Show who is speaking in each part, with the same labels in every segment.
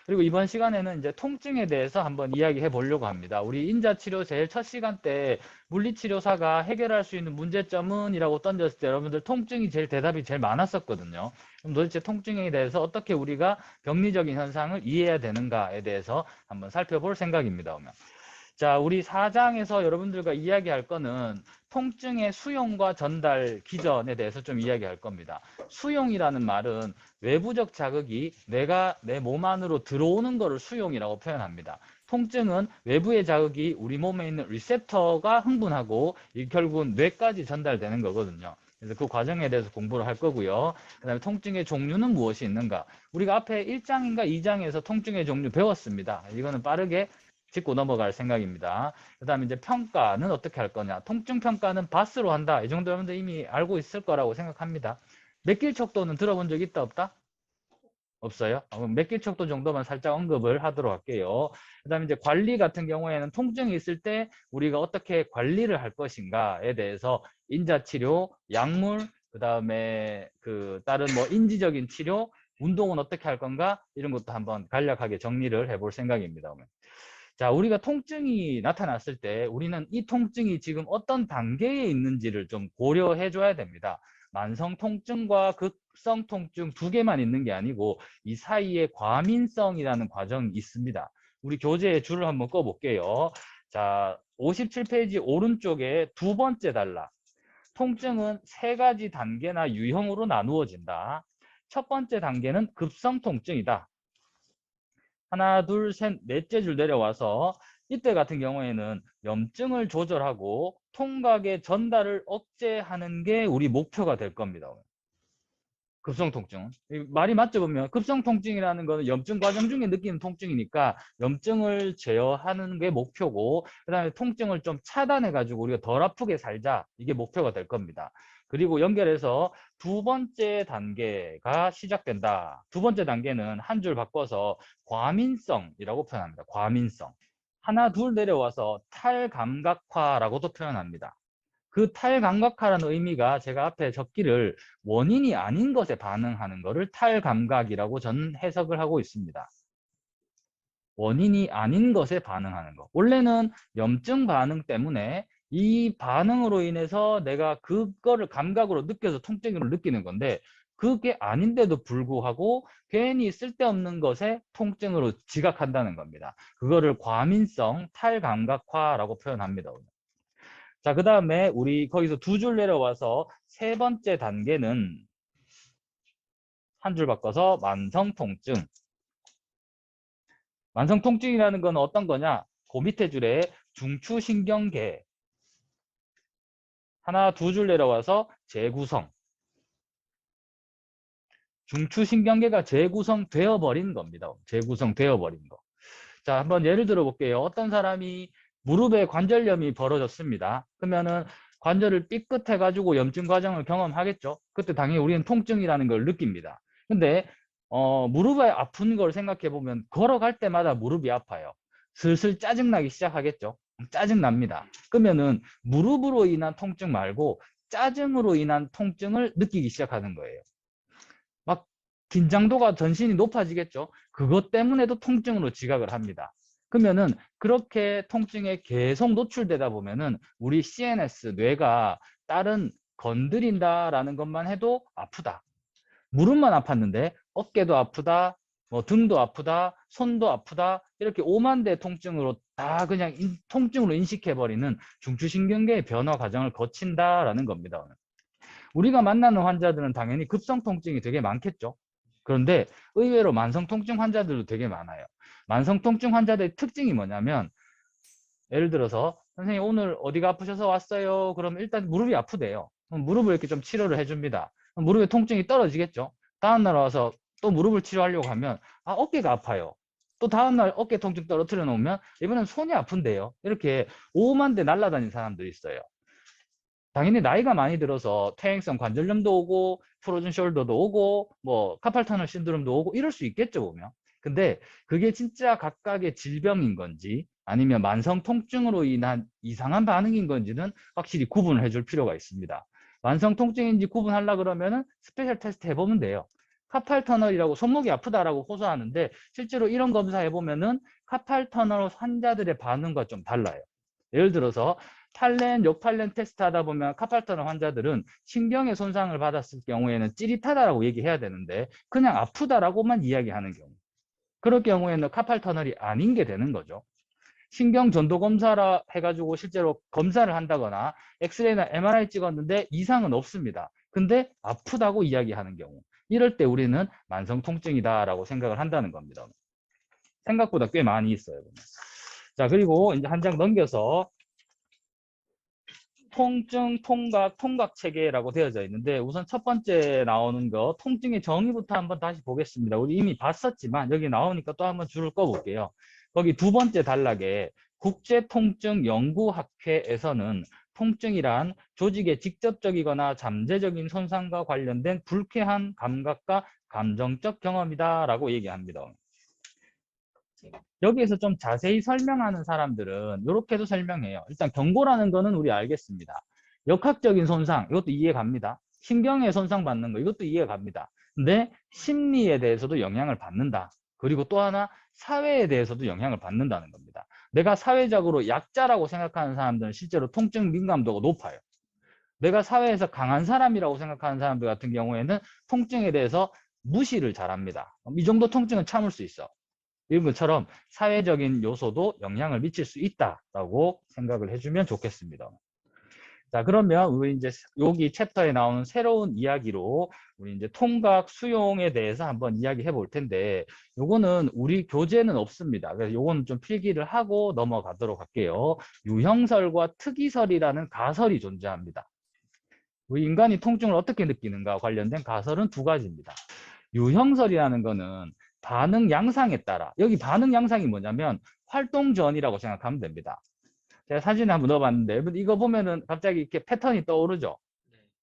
Speaker 1: 그리고 이번 시간에는 이제 통증에 대해서 한번 이야기해 보려고 합니다. 우리 인자치료 제일 첫 시간 때 물리치료사가 해결할 수 있는 문제점은 이라고 던졌을 때 여러분들 통증이 제일 대답이 제일 많았었거든요. 그럼 도대체 통증에 대해서 어떻게 우리가 병리적인 현상을 이해해야 되는가에 대해서 한번 살펴볼 생각입니다. 그러면. 자, 우리 4장에서 여러분들과 이야기할 거는 통증의 수용과 전달 기전에 대해서 좀 이야기할 겁니다. 수용이라는 말은 외부적 자극이 내가 내 몸 안으로 들어오는 것을 수용이라고 표현합니다. 통증은 외부의 자극이 우리 몸에 있는 리셉터가 흥분하고 결국은 뇌까지 전달되는 거거든요. 그래서 그 과정에 대해서 공부를 할 거고요. 그 다음에 통증의 종류는 무엇이 있는가? 우리가 앞에 1장인가 2장에서 통증의 종류 배웠습니다. 이거는 빠르게 짚고 넘어갈 생각입니다. 그 다음에 이제 평가는 어떻게 할 거냐. 통증 평가는 바스로 한다. 이 정도 여러분들 이미 알고 있을 거라고 생각합니다. 맥길 척도는 들어본 적 있다 없다? 없어요? 맥길 척도 정도만 살짝 언급을 하도록 할게요. 그 다음에 이제 관리 같은 경우에는 통증이 있을 때 우리가 어떻게 관리를 할 것인가에 대해서 인자치료, 약물, 그 다음에 그 다른 뭐 인지적인 치료, 운동은 어떻게 할 건가? 이런 것도 한번 간략하게 정리를 해볼 생각입니다. 자, 우리가 통증이 나타났을 때 우리는 이 통증이 지금 어떤 단계에 있는지를 좀 고려해 줘야 됩니다. 만성 통증과 급성 통증 두 개만 있는 게 아니고 이 사이에 과민성이라는 과정이 있습니다. 우리 교재에 줄을 한번 꺼 볼게요. 자, 57페이지 오른쪽에 두 번째 단락. 통증은 세 가지 단계나 유형으로 나누어진다. 첫 번째 단계는 급성 통증이다. 하나, 둘, 셋, 넷째 줄 내려와서 이때 같은 경우에는 염증을 조절하고 통각의 전달을 억제하는 게 우리 목표가 될 겁니다. 급성 통증. 말이 맞죠 보면 급성 통증이라는 거는 염증 과정 중에 느끼는 통증이니까 염증을 제어하는 게 목표고 그다음에 통증을 좀 차단해 가지고 우리가 덜 아프게 살자. 이게 목표가 될 겁니다. 그리고 연결해서 두 번째 단계가 시작된다. 두 번째 단계는 한 줄 바꿔서 과민성이라고 표현합니다. 과민성. 하나 둘 내려와서 탈감각화라고도 표현합니다. 그 탈감각화라는 의미가 제가 앞에 적기를 원인이 아닌 것에 반응하는 것을 탈감각이라고 저는 해석을 하고 있습니다. 원인이 아닌 것에 반응하는 것. 원래는 염증 반응 때문에 이 반응으로 인해서 내가 그거를 감각으로 느껴서 통증을 느끼는 건데 그게 아닌데도 불구하고 괜히 쓸데없는 것에 통증으로 지각한다는 겁니다. 그거를 과민성 탈감각화라고 표현합니다. 자, 그 다음에 우리 거기서 두 줄 내려와서 세 번째 단계는 한 줄 바꿔서 만성통증. 만성통증이라는 건 어떤 거냐? 그 밑에 줄에 중추신경계. 하나, 두 줄 내려와서 재구성. 중추신경계가 재구성되어 버린 겁니다. 재구성되어 버린 거. 자, 한번 예를 들어 볼게요. 어떤 사람이 무릎에 관절염이 벌어졌습니다. 그러면은 관절을 삐끗해 가지고 염증 과정을 경험하겠죠. 그때 당연히 우리는 통증이라는 걸 느낍니다. 근데 무릎에 아픈 걸 생각해 보면 걸어갈 때마다 무릎이 아파요. 슬슬 짜증나기 시작하겠죠. 짜증납니다. 그러면은 무릎으로 인한 통증 말고 짜증으로 인한 통증을 느끼기 시작하는 거예요. 막 긴장도가 전신이 높아지겠죠. 그것 때문에도 통증으로 지각을 합니다. 그러면은 그렇게 통증에 계속 노출되다 보면은 우리 CNS, 뇌가 다른 건드린다라는 것만 해도 아프다. 무릎만 아팠는데 어깨도 아프다, 뭐 등도 아프다, 손도 아프다 이렇게 오만대 통증으로 다 그냥 통증으로 인식해버리는 중추신경계의 변화 과정을 거친다라는 겁니다. 우리가 만나는 환자들은 당연히 급성 통증이 되게 많겠죠. 그런데 의외로 만성 통증 환자들도 되게 많아요. 만성 통증 환자들의 특징이 뭐냐면 예를 들어서 선생님 오늘 어디가 아프셔서 왔어요. 그럼 일단 무릎이 아프대요. 그럼 무릎을 이렇게 좀 치료를 해줍니다. 무릎의 통증이 떨어지겠죠. 다음날 와서 또 무릎을 치료하려고 하면 어깨가 아파요. 또 다음날 어깨 통증 떨어뜨려 놓으면 이번엔 손이 아픈데요. 이렇게 오만대 날아다니는 사람들이 있어요. 당연히 나이가 많이 들어서 퇴행성 관절염도 오고 프로즌 숄더도 오고 뭐 카팔 터널 신드롬도 오고 이럴 수 있겠죠 보면. 근데 그게 진짜 각각의 질병인 건지 아니면 만성 통증으로 인한 이상한 반응인 건지는 확실히 구분을 해줄 필요가 있습니다. 만성 통증인지 구분하려 그러면은 스페셜 테스트 해보면 돼요. 카팔 터널이라고 손목이 아프다라고 호소하는데 실제로 이런 검사해 보면은 카팔 터널 환자들의 반응과 좀 달라요. 예를 들어서 팔렌, 역팔렌 테스트 하다 보면 카팔 터널 환자들은 신경의 손상을 받았을 경우에는 찌릿하다라고 얘기해야 되는데 그냥 아프다라고만 이야기하는 경우. 그럴 경우에는 카팔 터널이 아닌 게 되는 거죠. 신경 전도 검사라 해가지고 실제로 검사를 한다거나 엑스레이나 MRI 찍었는데 이상은 없습니다. 근데 아프다고 이야기하는 경우. 이럴 때 우리는 만성 통증이다라고 생각을 한다는 겁니다. 생각보다 꽤 많이 있어요. 자, 그리고 이제 한 장 넘겨서 통증, 통각, 통각 체계라고 되어져 있는데 우선 첫 번째 나오는 거 통증의 정의부터 한번 다시 보겠습니다. 우리 이미 봤었지만 여기 나오니까 또 한번 줄을 꺼볼게요. 거기 두 번째 단락에 국제통증연구학회에서는 통증이란 조직의 직접적이거나 잠재적인 손상과 관련된 불쾌한 감각과 감정적 경험이다라고 얘기합니다. 여기에서 좀 자세히 설명하는 사람들은 이렇게도 설명해요. 일단 경고라는 거는 우리 알겠습니다. 역학적인 손상, 이것도 이해 갑니다. 신경에 손상 받는 거, 이것도 이해 갑니다. 근데 심리에 대해서도 영향을 받는다. 그리고 또 하나 사회에 대해서도 영향을 받는다는 겁니다. 내가 사회적으로 약자라고 생각하는 사람들은 실제로 통증 민감도가 높아요. 내가 사회에서 강한 사람이라고 생각하는 사람들 같은 경우에는 통증에 대해서 무시를 잘합니다. 이 정도 통증은 참을 수 있어. 이런 것처럼 사회적인 요소도 영향을 미칠 수 있다라고 생각을 해주면 좋겠습니다. 자, 그러면 우리 이제 여기 챕터에 나오는 새로운 이야기로 우리 이제 통각 수용에 대해서 한번 이야기해 볼 텐데 요거는 우리 교재는 없습니다. 그래서 요거는 좀 필기를 하고 넘어가도록 할게요. 유형설과 특이설이라는 가설이 존재합니다. 우리 인간이 통증을 어떻게 느끼는가 관련된 가설은 두 가지입니다. 유형설이라는 거는 반응 양상에 따라, 여기 반응 양상이 뭐냐면 활동 전이라고 생각하면 됩니다. 제가 사진을 한번 넣어봤는데 이거 보면은 갑자기 이렇게 패턴이 떠오르죠.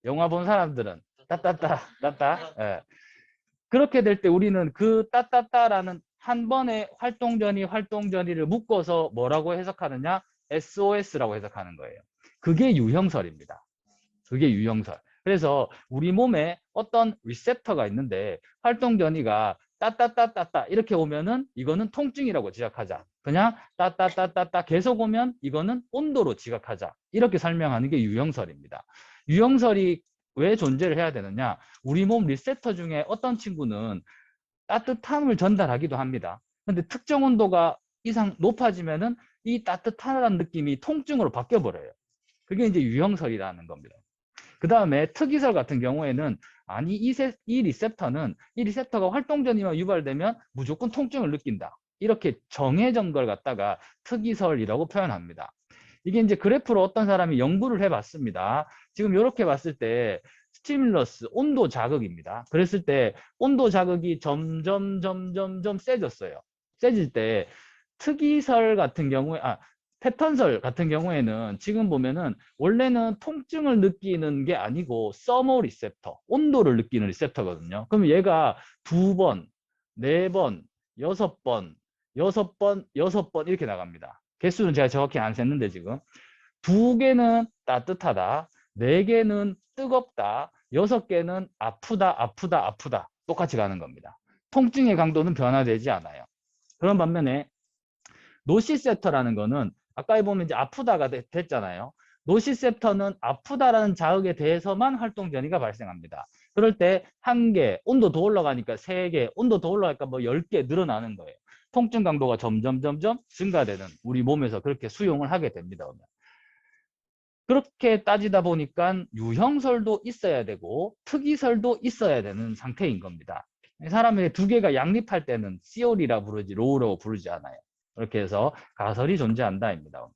Speaker 1: 영화 본 사람들은 따따따 따따. 예. 그렇게 될 때 우리는 그 따따따라는 한 번의 활동 전이 활동 전이를 묶어서 뭐라고 해석하느냐? SOS라고 해석하는 거예요. 그게 유형설입니다. 그게 유형설. 그래서 우리 몸에 어떤 리셉터가 있는데 활동 전이가 따따따따따 이렇게 오면은 이거는 통증이라고 지적하자. 그냥 따따따따따 계속 오면 이거는 온도로 지각하자. 이렇게 설명하는 게 유형설입니다. 유형설이 왜 존재를 해야 되느냐? 우리 몸 리셉터 중에 어떤 친구는 따뜻함을 전달하기도 합니다. 근데 특정 온도가 이상 높아지면은 이 따뜻하다는 느낌이 통증으로 바뀌어 버려요. 그게 이제 유형설이라는 겁니다. 그 다음에 특이설 같은 경우에는 아니 이 리셉터가 활동 전이만 유발되면 무조건 통증을 느낀다. 이렇게 정해진 걸 갖다가 특이설이라고 표현합니다. 이게 이제 그래프로 어떤 사람이 연구를 해봤습니다. 지금 이렇게 봤을 때 스티뮬러스, 온도 자극입니다. 그랬을 때 온도 자극이 점점 세졌어요. 세질 때 특이설 같은 경우에 패턴설 같은 경우에는 지금 보면은 원래는 통증을 느끼는 게 아니고 서머 리셉터, 온도를 느끼는 리셉터거든요. 그럼 얘가 두 번, 네 번, 여섯 번, 여섯 번 이렇게 나갑니다. 개수는 제가 정확히 안 셌는데 지금 두 개는 따뜻하다, 네 개는 뜨겁다, 여섯 개는 아프다 똑같이 가는 겁니다. 통증의 강도는 변화되지 않아요. 그런 반면에 노시셉터라는 거는 아까 보면 이제 아프다가 됐잖아요. 노시셉터는 아프다라는 자극에 대해서만 활동 전이가 발생합니다. 그럴 때 한 개, 온도 더 올라가니까 세 개, 온도 더 올라가니까 뭐 10개 늘어나는 거예요. 통증 강도가 점점 증가되는 우리 몸에서 그렇게 수용을 하게 됩니다. 그렇게 따지다 보니까 유형설도 있어야 되고 특이설도 있어야 되는 상태인 겁니다. 사람의 두 개가 양립할 때는 시올이라 부르지 로우라고 부르지 않아요. 그렇게 해서 가설이 존재한다입니다.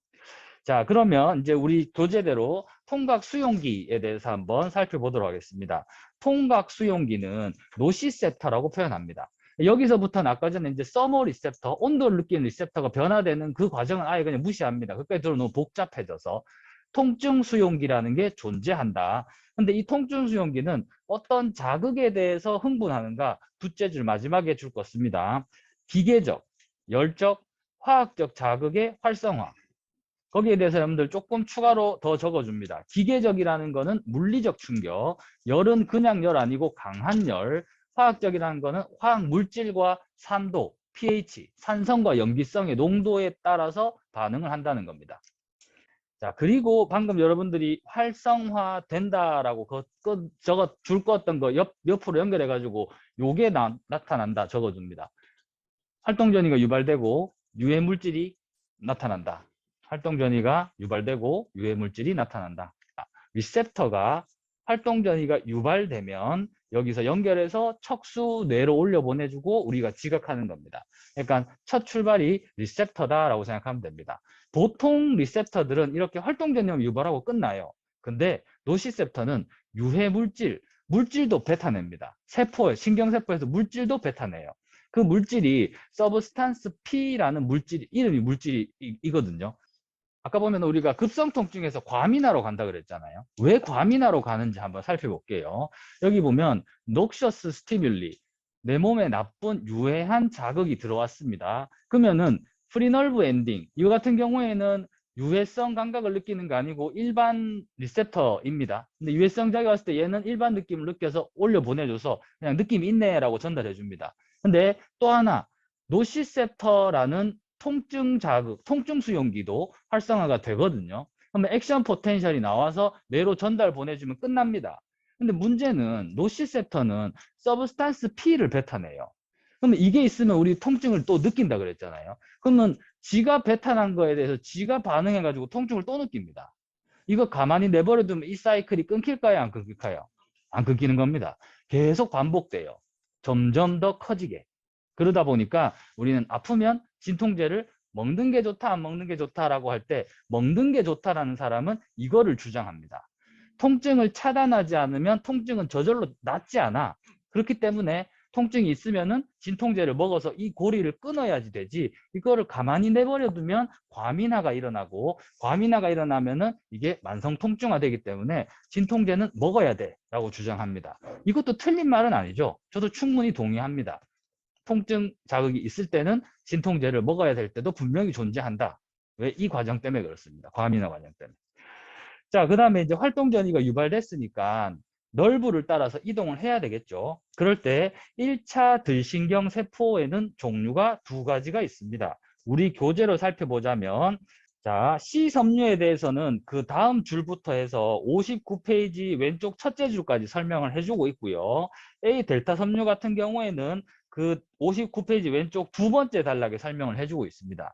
Speaker 1: 자, 그러면 이제 우리 교재대로 통각 수용기에 대해서 한번 살펴보도록 하겠습니다. 통각 수용기는 노시셉터라고 표현합니다. 여기서부터는 아까 전에 이제 서머 리셉터, 온도를 느끼는 리셉터가 변화되는 그 과정은 아예 그냥 무시합니다. 그까지 들어 너무 복잡해져서 통증 수용기라는 게 존재한다. 근데 이 통증 수용기는 어떤 자극에 대해서 흥분하는가? 둘째 줄 마지막에 줄 것입니다. 기계적, 열적, 화학적 자극의 활성화. 거기에 대해서 여러분들 조금 추가로 더 적어줍니다. 기계적이라는 거는 물리적 충격, 열은 그냥 열 아니고 강한 열, 화학적이라는 거는 화학 물질과 산도, pH, 산성과 염기성의 농도에 따라서 반응을 한다는 겁니다. 자, 그리고 방금 여러분들이 활성화 된다라고 저거 줄 껐던 거 옆으로 연결해가지고 요게 나타난다 적어줍니다. 활동전이가 유발되고 유해 물질이 나타난다. 활동전이가 유발되고 유해 물질이 나타난다. 리셉터가 활동전이가 유발되면 여기서 연결해서 척수 뇌로 올려보내주고 우리가 지각하는 겁니다. 그러니까 첫 출발이 리셉터다라고 생각하면 됩니다. 보통 리셉터들은 이렇게 활동전염 유발하고 끝나요. 근데 노시셉터는 유해 물질도 뱉어냅니다. 신경세포에서 물질도 뱉어내요. 그 물질이 서브스탄스 P라는 이름이 물질이거든요. 아까 보면 우리가 급성통증에서 과민화로 간다 그랬잖아요. 왜 과민화로 가는지 한번 살펴볼게요. 여기 보면 녹셔스 스티뮬리, 내 몸에 나쁜 유해한 자극이 들어왔습니다. 그러면은 프리널브 엔딩, 이거 같은 경우에는 유해성 감각을 느끼는 거 아니고 일반 리셉터입니다. 근데 유해성 자극이 왔을 때 얘는 일반 느낌을 느껴서 올려 보내줘서 그냥 느낌이 있네라고 전달해 줍니다. 근데 또 하나 노시셉터라는 통증 자극, 통증 수용기도 활성화가 되거든요. 그러면 액션 포텐셜이 나와서 뇌로 전달 보내주면 끝납니다. 근데 문제는 노시셉터는 서브스탄스 P를 뱉어내요. 그러면 이게 있으면 우리 통증을 또 느낀다 그랬잖아요. 그러면 지가 배탈한 거에 대해서 지가 반응해가지고 통증을 또 느낍니다. 이거 가만히 내버려두면 이 사이클이 끊길까요? 안 끊길까요? 안 끊기는 겁니다. 계속 반복돼요. 점점 더 커지게. 그러다 보니까 우리는 아프면 진통제를 먹는 게 좋다, 안 먹는 게 좋다라고 할 때 먹는 게 좋다라는 사람은 이거를 주장합니다. 통증을 차단하지 않으면 통증은 저절로 낫지 않아. 그렇기 때문에 통증이 있으면은 진통제를 먹어서 이 고리를 끊어야지 되지, 이거를 가만히 내버려 두면 과민화가 일어나고, 과민화가 일어나면은 이게 만성 통증화 되기 때문에 진통제는 먹어야 돼 라고 주장합니다. 이것도 틀린 말은 아니죠. 저도 충분히 동의합니다. 통증 자극이 있을 때는 진통제를 먹어야 될 때도 분명히 존재한다. 왜? 이 과정 때문에 그렇습니다. 과민화 과정 때문에. 자, 그 다음에 이제 활동전이가 유발됐으니까 널브를 따라서 이동을 해야 되겠죠. 그럴 때 1차 들신경 세포에는 종류가 두 가지가 있습니다. 우리 교재로 살펴보자면, 자, C 섬유에 대해서는 그 다음 줄부터 해서 59페이지 왼쪽 첫째 줄까지 설명을 해주고 있고요. A 델타 섬유 같은 경우에는 그 59페이지 왼쪽 두 번째 단락에 설명을 해주고 있습니다.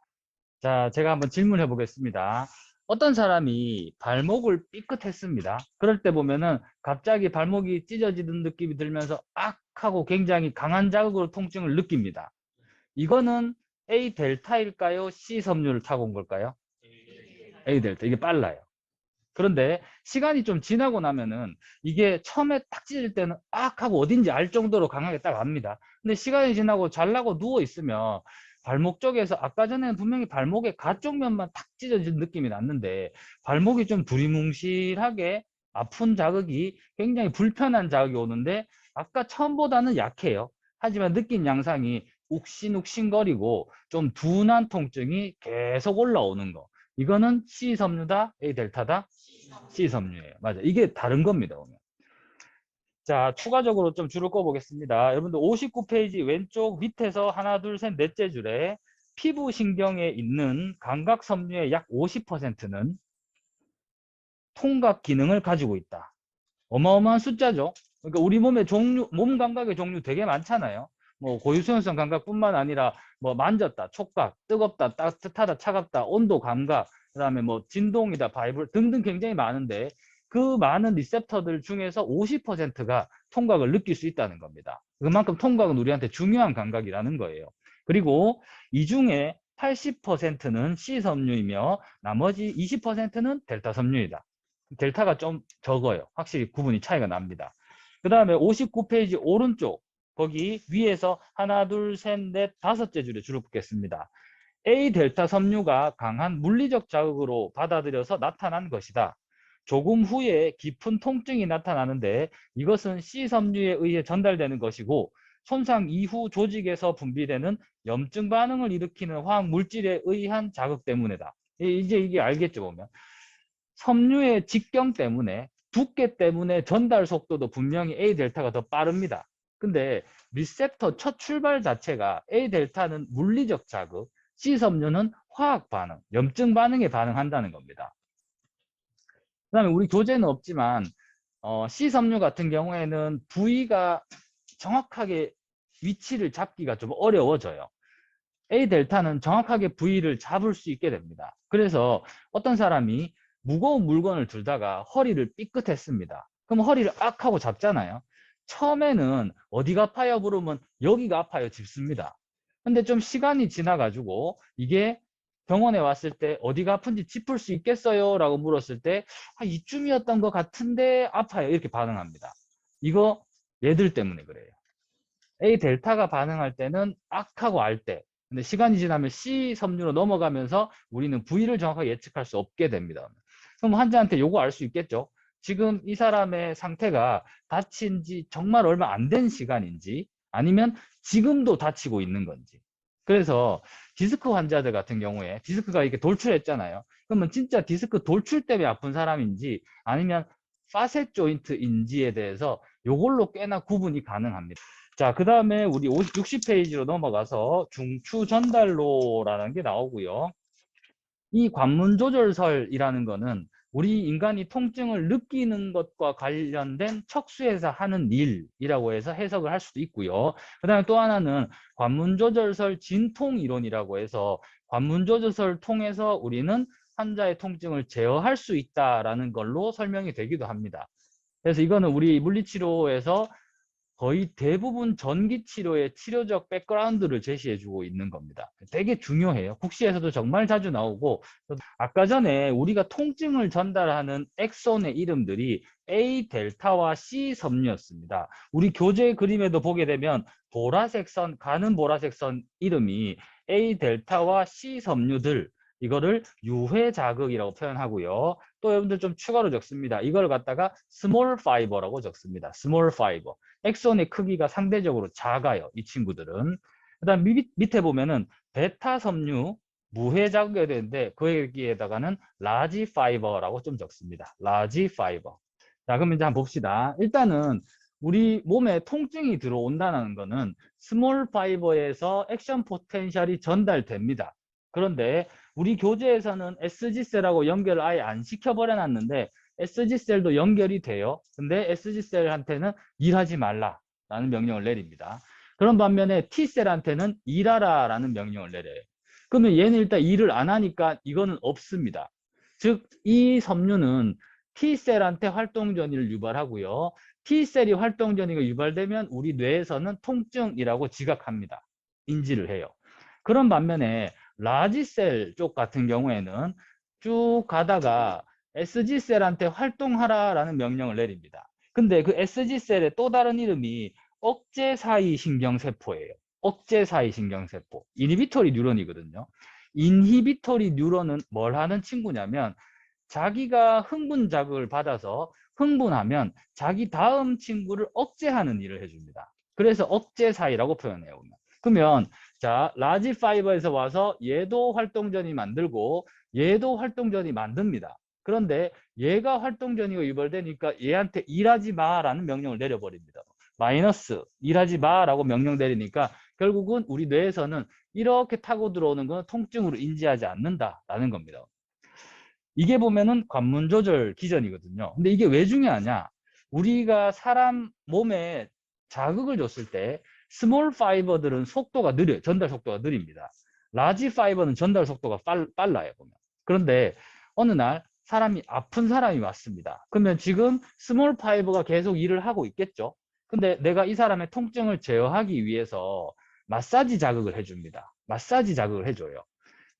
Speaker 1: 자, 제가 한번 질문해 보겠습니다. 어떤 사람이 발목을 삐끗했습니다. 그럴 때 보면은 갑자기 발목이 찢어지는 느낌이 들면서 악 하고 굉장히 강한 자극으로 통증을 느낍니다. 이거는 A 델타일까요? C 섬유를 타고 온 걸까요? A 델타. 이게 빨라요. 그런데 시간이 좀 지나고 나면은 이게 처음에 딱 찢을 때는 악 하고 어딘지 알 정도로 강하게 딱 압니다. 근데 시간이 지나고 잘라고 누워 있으면 발목 쪽에서, 아까 전에는 분명히 발목의 가쪽 면만 탁 찢어진 느낌이 났는데 발목이 좀 두리뭉실하게 아픈 자극이, 굉장히 불편한 자극이 오는데 아까 처음보다는 약해요. 하지만 느낀 양상이 욱신욱신거리고 좀 둔한 통증이 계속 올라오는 거. 이거는 C 섬유다, A 델타다? C 섬유예요. 맞아. 이게 다른 겁니다. 오늘. 자, 추가적으로 좀 줄을 꺼보겠습니다. 여러분들 59페이지 왼쪽 밑에서 하나, 둘, 셋, 넷째 줄에 피부 신경에 있는 감각 섬유의 약 50%는 통각 기능을 가지고 있다. 어마어마한 숫자죠. 그러니까 우리 몸의 종류, 몸 감각의 종류 되게 많잖아요. 뭐 고유수용성 감각뿐만 아니라 뭐 만졌다, 촉각, 뜨겁다, 따뜻하다, 차갑다, 온도 감각, 그다음에 뭐 진동이다, 바이블 등등 굉장히 많은데 그 많은 리셉터들 중에서 50%가 통각을 느낄 수 있다는 겁니다. 그만큼 통각은 우리한테 중요한 감각이라는 거예요. 그리고 이 중에 80%는 C 섬유이며 나머지 20%는 델타 섬유이다. 델타가 좀 적어요. 확실히 구분이 차이가 납니다. 그 다음에 59페이지 오른쪽 거기 위에서 하나, 둘, 셋, 넷, 다섯째 줄에 줄을 긋겠습니다. A 델타 섬유가 강한 물리적 자극으로 받아들여서 나타난 것이다. 조금 후에 깊은 통증이 나타나는데 이것은 C 섬유에 의해 전달되는 것이고, 손상 이후 조직에서 분비되는 염증 반응을 일으키는 화학 물질에 의한 자극 때문이다. 이제 이게 알겠죠, 보면. 섬유의 직경 때문에, 두께 때문에 전달 속도도 분명히 A 델타가 더 빠릅니다. 근데 리셉터 첫 출발 자체가 A 델타는 물리적 자극, C 섬유는 화학 반응, 염증 반응에 반응한다는 겁니다. 그다음에 우리 교재는 없지만 C 섬유 같은 경우에는 부위가 정확하게 위치를 잡기가 좀 어려워져요. A 델타는 정확하게 부위를 잡을 수 있게 됩니다. 그래서 어떤 사람이 무거운 물건을 들다가 허리를 삐끗했습니다. 그럼 허리를 악 하고 잡잖아요. 처음에는 어디가 아파요? 물으면 여기가 아파요. 짚습니다. 근데 좀 시간이 지나가지고 이게 병원에 왔을 때 어디가 아픈지 짚을 수 있겠어요? 라고 물었을 때 이쯤이었던 것 같은데 아파요. 이렇게 반응합니다. 이거 얘들 때문에 그래요. A 델타가 반응할 때는 악하고 알 때. 근데 시간이 지나면 C 섬유로 넘어가면서 우리는 부위를 정확하게 예측할 수 없게 됩니다. 그럼 환자한테 요거 알 수 있겠죠? 지금 이 사람의 상태가 다친 지 정말 얼마 안 된 시간인지 아니면 지금도 다치고 있는 건지. 그래서 디스크 환자들 같은 경우에 디스크가 이렇게 돌출했잖아요. 그러면 진짜 디스크 돌출 때문에 아픈 사람인지 아니면 파셋 조인트인지에 대해서 요걸로 꽤나 구분이 가능합니다. 자, 그 다음에 우리 60페이지로 넘어가서 중추 전달로라는 게 나오고요. 이 관문 조절설이라는 거는 우리 인간이 통증을 느끼는 것과 관련된 척수에서 하는 일이라고 해서 해석을 할 수도 있고요. 그 다음에 또 하나는 관문 조절설 진통 이론이라고 해서 관문 조절설 통해서 우리는 환자의 통증을 제어할 수 있다라는 걸로 설명이 되기도 합니다. 그래서 이거는 우리 물리치료에서 거의 대부분 전기치료의 치료적 백그라운드를 제시해주고 있는 겁니다. 되게 중요해요. 국시에서도 정말 자주 나오고 아까 전에 우리가 통증을 전달하는 엑손의 이름들이 A 델타와 C 섬유였습니다. 우리 교재 그림에도 보게 되면 보라색 선, 가는 보라색 선 이름이 A 델타와 C 섬유들 이거를 유해 자극이라고 표현하고요. 또 여러분들 좀 추가로 적습니다. 이걸 갖다가 스몰 파이버라고 적습니다. 스몰 파이버. 엑손의 크기가 상대적으로 작아요. 이 친구들은. 그다음 밑에 보면은 베타 섬유 무해 자극이 되는데 그 여기에다가는 라지 파이버라고 좀 적습니다. 라지 파이버. 자, 그럼 이제 한번 봅시다. 일단은 우리 몸에 통증이 들어온다는 거는 스몰 파이버에서 액션 포텐셜이 전달됩니다. 그런데 우리 교재에서는 SG셀하고 연결을 아예 안 시켜버려 놨는데 SG셀도 연결이 돼요. 근데 SG셀한테는 일하지 말라라는 명령을 내립니다. 그런 반면에 T셀한테는 일하라라는 명령을 내려요. 그러면 얘는 일단 일을 안 하니까 이거는 없습니다. 즉, 이 섬유는 T셀한테 활동 전이를 유발하고요. T셀이 활동 전이가 유발되면 우리 뇌에서는 통증이라고 지각합니다. 인지를 해요. 그런 반면에 라지셀 쪽 같은 경우에는 쭉 가다가 SG셀한테 활동하라라는 명령을 내립니다. 근데 그 SG셀의 또 다른 이름이 억제사이 신경세포예요. 억제사이 신경세포. 이니비토리 뉴런이거든요. 인히비토리 뉴런은 뭘 하는 친구냐면 자기가 흥분 자극을 받아서 흥분하면 자기 다음 친구를 억제하는 일을 해줍니다. 그래서 억제사이라고 표현해요. 그러면 자, 라지 파이버에서 와서 얘도 활동전이 만들고 얘도 활동전이 만듭니다. 그런데 얘가 활동전이가 유발되니까 얘한테 일하지 마라는 명령을 내려버립니다. 마이너스 일하지 마라고 명령 내리니까 결국은 우리 뇌에서는 이렇게 타고 들어오는 건 통증으로 인지하지 않는다라는 겁니다. 이게 보면은 관문 조절 기전이거든요. 근데 이게 왜 중요하냐? 우리가 사람 몸에 자극을 줬을 때 스몰 파이버들은 속도가 느려요. 전달 속도가 느립니다. 라지 파이버는 전달 속도가 빨라요. 보면. 그런데 어느 날 사람이 아픈 사람이 왔습니다. 그러면 지금 스몰 파이버가 계속 일을 하고 있겠죠. 근데 내가 이 사람의 통증을 제어하기 위해서 마사지 자극을 해줍니다. 마사지 자극을 해줘요.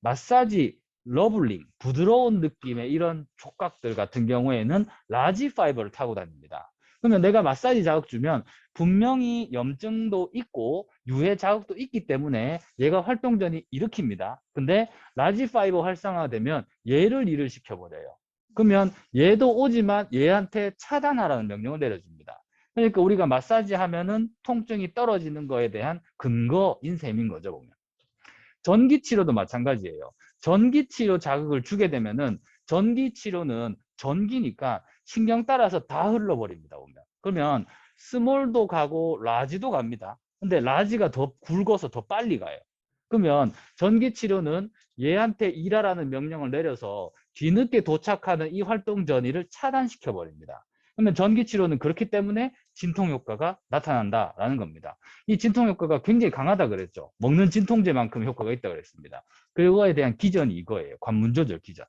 Speaker 1: 마사지 러블링, 부드러운 느낌의 이런 촉각들 같은 경우에는 라지 파이버를 타고 다닙니다. 그러면 내가 마사지 자극 주면 분명히 염증도 있고 유해 자극도 있기 때문에 얘가 활동전이 일으킵니다. 근데 라지 파이버 활성화되면 얘를 일을 시켜버려요. 그러면 얘도 오지만 얘한테 차단하라는 명령을 내려줍니다. 그러니까 우리가 마사지 하면은 통증이 떨어지는 거에 대한 근거인 셈인 거죠, 보면. 전기치료도 마찬가지예요. 전기치료 자극을 주게 되면은 전기치료는 전기니까 신경 따라서 다 흘러버립니다. 보면. 그러면 스몰도 가고 라지도 갑니다. 근데 라지가 더 굵어서 더 빨리 가요. 그러면 전기 치료는 얘한테 일하라는 명령을 내려서 뒤늦게 도착하는 이 활동 전이를 차단시켜 버립니다. 그러면 전기 치료는 그렇기 때문에 진통 효과가 나타난다라는 겁니다. 이 진통 효과가 굉장히 강하다 그랬죠. 먹는 진통제만큼 효과가 있다 그랬습니다. 그거에 대한 기전이 이거예요. 관문 조절 기전.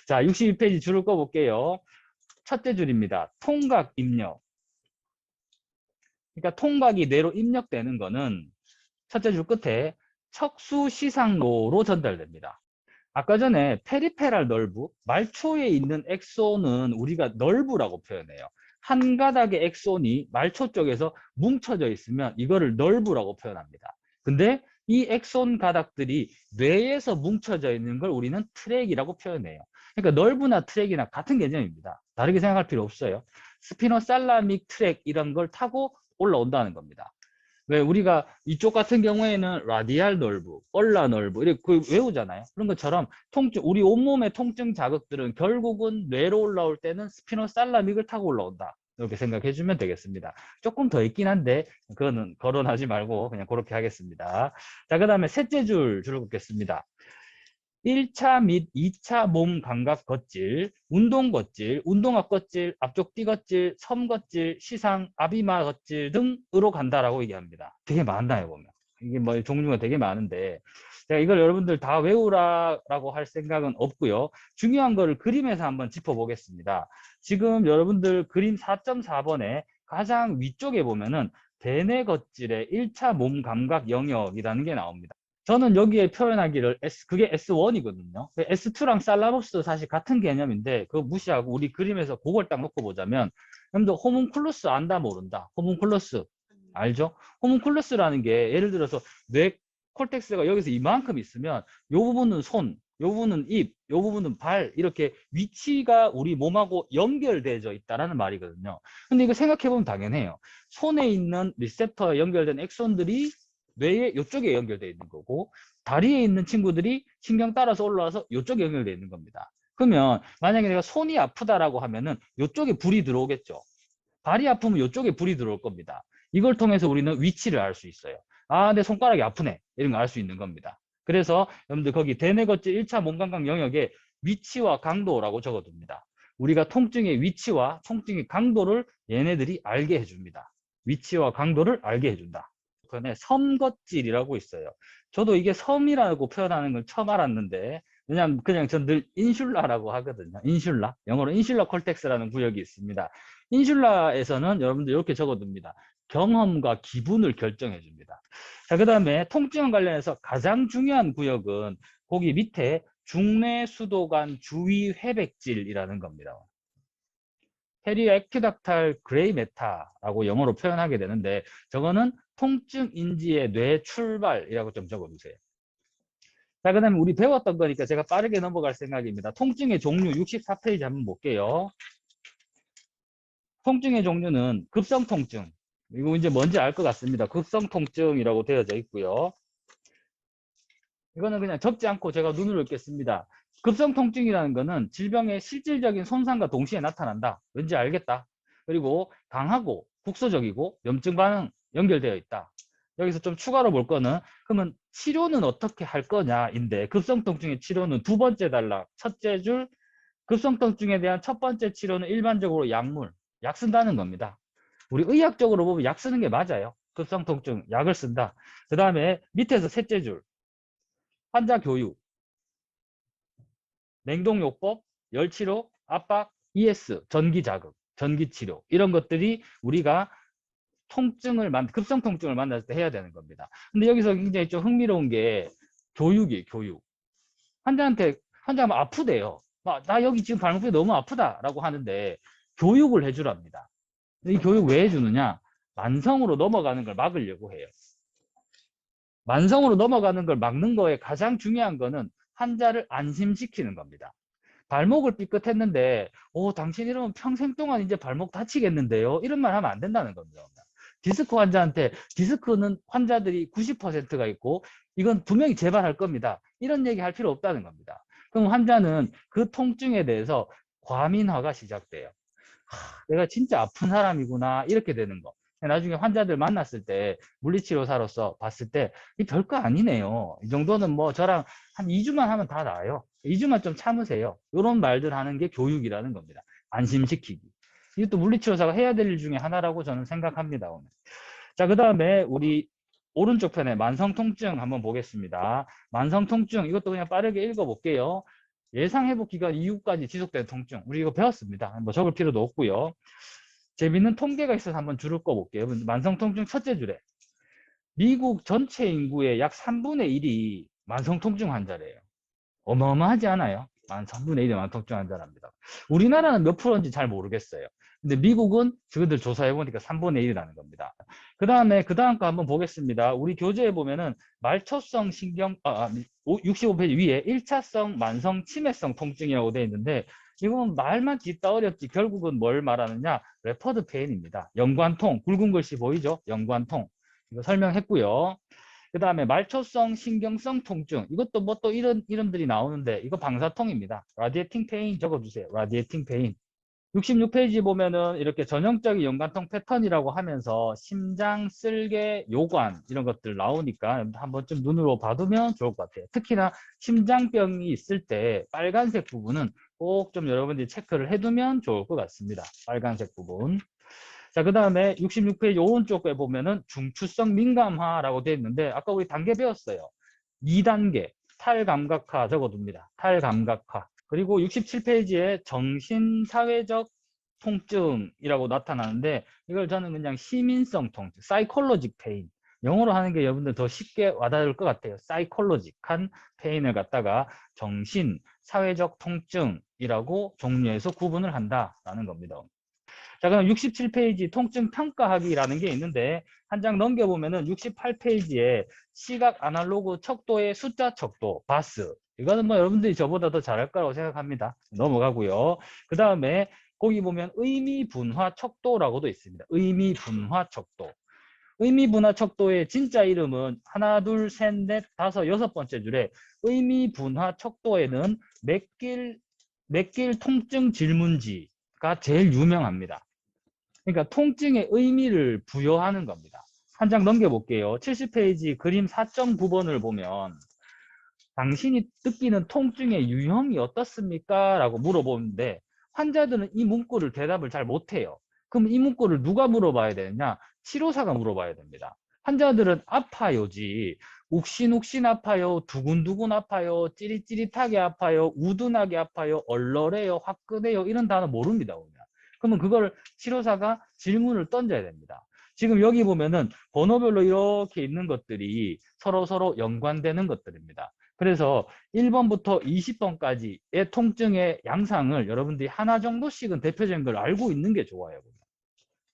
Speaker 1: 자, 62페이지 줄을 꺼볼게요. 첫째 줄입니다. 통각 입력. 그러니까 통각이 뇌로 입력되는 거는 첫째 줄 끝에 척수 시상로로 전달됩니다. 아까 전에 페리페랄 널브, 말초에 있는 엑손은 우리가 널브라고 표현해요. 한 가닥의 엑손이 말초 쪽에서 뭉쳐져 있으면 이거를 널브라고 표현합니다. 근데 이 엑손 가닥들이 뇌에서 뭉쳐져 있는 걸 우리는 트랙이라고 표현해요. 그러니까 널브나 트랙이나 같은 개념입니다. 다르게 생각할 필요 없어요. 스피노살라믹 트랙 이런 걸 타고 올라온다는 겁니다. 왜 우리가 이쪽 같은 경우에는 라디알 널브, 얼라 널브 이렇게 외우잖아요. 그런 것처럼 통증, 우리 온몸의 통증 자극들은 결국은 뇌로 올라올 때는 스피노살라믹을 타고 올라온다. 이렇게 생각해 주면 되겠습니다. 조금 더 있긴 한데 그거는 거론하지 말고 그냥 그렇게 하겠습니다. 자, 그 다음에 셋째 줄을 긋겠습니다. 1차 및 2차 몸 감각 겉질, 운동 겉질, 운동압 겉질, 앞쪽 띠 겉질, 섬 겉질, 시상, 아비마 겉질 등으로 간다라고 얘기합니다. 되게 많나요, 보면. 이게 뭐 종류가 되게 많은데 제가 이걸 여러분들 다 외우라고 할 생각은 없고요. 중요한 거를 그림에서 한번 짚어보겠습니다. 지금 여러분들 그림 4.4번에 가장 위쪽에 보면은 대뇌 겉질의 1차 몸 감각 영역이라는 게 나옵니다. 저는 여기에 표현하기를 그게 S1이거든요. S2랑 살라버스도 사실 같은 개념인데 그거 무시하고 우리 그림에서 그걸 딱 놓고 보자면 여러분들 호문클루스 안다 모른다. 호문클루스 알죠? 호문클루스라는 게 예를 들어서 뇌 콜텍스가 여기서 이만큼 있으면 요 부분은 손, 요 부분은 입, 요 부분은 발 이렇게 위치가 우리 몸하고 연결되어 있다라는 말이거든요. 근데 이거 생각해보면 당연해요. 손에 있는 리셉터에 연결된 엑손들이 뇌의 이쪽에 연결되어 있는 거고 다리에 있는 친구들이 신경 따라서 올라와서 이쪽에 연결되어 있는 겁니다. 그러면 만약에 내가 손이 아프다라고 하면은 이쪽에 불이 들어오겠죠. 발이 아프면 이쪽에 불이 들어올 겁니다. 이걸 통해서 우리는 위치를 알 수 있어요. 아, 내 손가락이 아프네. 이런 거 알 수 있는 겁니다. 그래서 여러분들 거기 대뇌겉질 1차 몸감각 영역에 위치와 강도라고 적어둡니다. 우리가 통증의 위치와 통증의 강도를 얘네들이 알게 해줍니다. 위치와 강도를 알게 해준다. 섬겉질이라고 있어요. 저도 이게 섬이라고 표현하는 걸 처음 알았는데 왜냐면 그냥 전 늘 인슐라라고 하거든요. 인슐라. 영어로 인슐라 콜텍스라는 구역이 있습니다. 인슐라에서는 여러분들 이렇게 적어둡니다. 경험과 기분을 결정해 줍니다. 자, 그 다음에 통증 관련해서 가장 중요한 구역은 거기 밑에 중뇌 수도관 주위 회백질이라는 겁니다. 페리오 에퀴닥탈 그레이 메타라고 영어로 표현하게 되는데 저거는 통증 인지의 뇌 출발이라고 좀 적어주세요. 자, 그 다음에 우리 배웠던 거니까 제가 빠르게 넘어갈 생각입니다. 통증의 종류 64페이지 한번 볼게요. 통증의 종류는 급성 통증. 이거 이제 뭔지 알 것 같습니다. 급성 통증이라고 되어져 있고요. 이거는 그냥 적지 않고 제가 눈으로 읽겠습니다. 급성 통증이라는 거는 질병의 실질적인 손상과 동시에 나타난다. 왠지 알겠다. 그리고 강하고 국소적이고 염증 반응 연결되어 있다. 여기서 좀 추가로 볼 거는 그러면 치료는 어떻게 할 거냐인데 급성 통증의 치료는 두 번째 단락 첫째 줄 급성 통증에 대한 첫 번째 치료는 일반적으로 약물, 약 쓴다는 겁니다. 우리 의학적으로 보면 약 쓰는 게 맞아요. 급성 통증 약을 쓴다. 그 다음에 밑에서 셋째 줄 환자 교육, 냉동요법, 열치료, 압박, ES, 전기자극, 전기치료 이런 것들이 우리가 급성 통증을 만났을 때 해야 되는 겁니다. 근데 여기서 굉장히 좀 흥미로운 게 교육이에요, 교육. 환자가 아프대요. 나 여기 지금 발목이 너무 아프다라고 하는데 교육을 해주랍니다. 이 교육 왜 해주느냐? 만성으로 넘어가는 걸 막으려고 해요. 만성으로 넘어가는 걸 막는 거에 가장 중요한 거는 환자를 안심시키는 겁니다. 발목을 삐끗했는데 당신 이러면 평생 동안 이제 발목 다치겠는데요. 이런 말 하면 안 된다는 겁니다. 디스크 환자한테 디스크는 환자들이 90%가 있고 이건 분명히 재발할 겁니다. 이런 얘기 할 필요 없다는 겁니다. 그럼 환자는 그 통증에 대해서 과민화가 시작돼요. 내가 진짜 아픈 사람이구나 이렇게 되는 거. 나중에 환자들 만났을 때 물리치료사로서 봤을 때 이 별거 아니네요. 이 정도는 뭐 저랑 한 2주만 하면 다 나아요. 2주만 좀 참으세요. 이런 말들 하는 게 교육이라는 겁니다. 안심시키기. 이것도 물리치료사가 해야 될 일 중에 하나라고 저는 생각합니다. 오늘. 자, 그 다음에 우리 오른쪽 편에 만성통증 한번 보겠습니다. 만성통증 이것도 그냥 빠르게 읽어볼게요. 예상회복 기간 이후까지 지속되는 통증. 우리 이거 배웠습니다. 뭐 적을 필요도 없고요. 재밌는 통계가 있어서 한번 줄을 꺼볼게요. 만성통증 첫째 줄에 미국 전체 인구의 약 3분의 1이 만성통증 환자래요. 어마어마하지 않아요? 3분의 1이 만성통증 환자랍니다. 우리나라는 몇 프로인지 잘 모르겠어요. 근데 미국은 저희들 조사해보니까 3분의 1이라는 겁니다. 그 다음에 그 다음 거 한번 보겠습니다. 우리 교재에 보면은 말초성 신경, 65페이지 위에 1차성 만성 치매성 통증이라고 되어 있는데 이건 말만 듣다 어렵지 결국은 뭘 말하느냐? 레퍼드 페인입니다. 연관통, 굵은 글씨 보이죠? 연관통. 이거 설명했고요. 그 다음에 말초성 신경성 통증. 이것도 뭐 또 이런 이름들이 나오는데 이거 방사통입니다. 라디에이팅 페인 적어주세요. 라디에이팅 페인. 66페이지 보면은 이렇게 전형적인 연관통 패턴이라고 하면서 심장, 쓸개, 요관 이런 것들 나오니까 한번 좀 눈으로 봐두면 좋을 것 같아요. 특히나 심장병이 있을 때 빨간색 부분은 꼭 좀 여러분들이 체크를 해두면 좋을 것 같습니다. 빨간색 부분. 자, 그 다음에 66페이지 오른쪽에 보면은 중추성 민감화라고 되어 있는데 아까 우리 단계 배웠어요. 2단계 탈감각화 적어둡니다. 탈감각화. 그리고 67페이지에 정신사회적 통증이라고 나타나는데 이걸 저는 그냥 시민성 통증, psychologic pain. 영어로 하는 게 여러분들 더 쉽게 와닿을 것 같아요. 사이콜로직한 페인을 갖다가 정신, 사회적 통증이라고 종류에서 구분을 한다라는 겁니다. 자, 그럼 67페이지 통증 평가하기라는 게 있는데 한 장 넘겨보면은 68페이지에 시각 아날로그 척도의 숫자 척도, 바스. 이거는 뭐 여러분들이 저보다 더 잘할 거라고 생각합니다. 넘어가고요. 그 다음에 거기 보면 의미 분화 척도라고도 있습니다. 의미 분화 척도. 의미 분화 척도의 진짜 이름은 하나, 둘, 셋, 넷, 다섯, 여섯 번째 줄에 의미 분화 척도에는 맥길 통증 질문지가 제일 유명합니다. 그러니까 통증의 의미를 부여하는 겁니다. 한 장 넘겨볼게요. 70페이지 그림 4.9번을 보면 당신이 느끼는 통증의 유형이 어떻습니까? 라고 물어보는데 환자들은 이 문구를 대답을 잘 못해요. 그럼 이 문구를 누가 물어봐야 되느냐? 치료사가 물어봐야 됩니다. 환자들은 아파요지 욱신욱신 아파요, 두근두근 아파요, 찌릿찌릿하게 아파요, 우둔하게 아파요, 얼얼해요, 화끈해요 이런 단어 모릅니다. 그러면 그걸 치료사가 질문을 던져야 됩니다. 지금 여기 보면은 번호별로 이렇게 있는 것들이 서로 연관되는 것들입니다. 그래서 1번부터 20번까지의 통증의 양상을 여러분들이 하나 정도씩은 대표적인 걸 알고 있는 게 좋아요.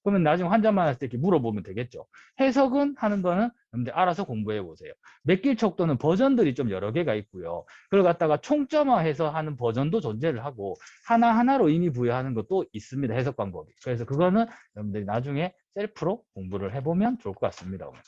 Speaker 1: 그러면 나중에 환자 만났을 때 이렇게 물어보면 되겠죠. 해석은 하는 거는 여러분들 알아서 공부해 보세요. 맥길 척도는 버전들이 좀 여러 개가 있고요. 그걸 갖다가 총점화해서 하는 버전도 존재를 하고 하나하나로 의미 부여하는 것도 있습니다. 해석 방법이. 그래서 그거는 여러분들이 나중에 셀프로 공부를 해보면 좋을 것 같습니다. 오늘.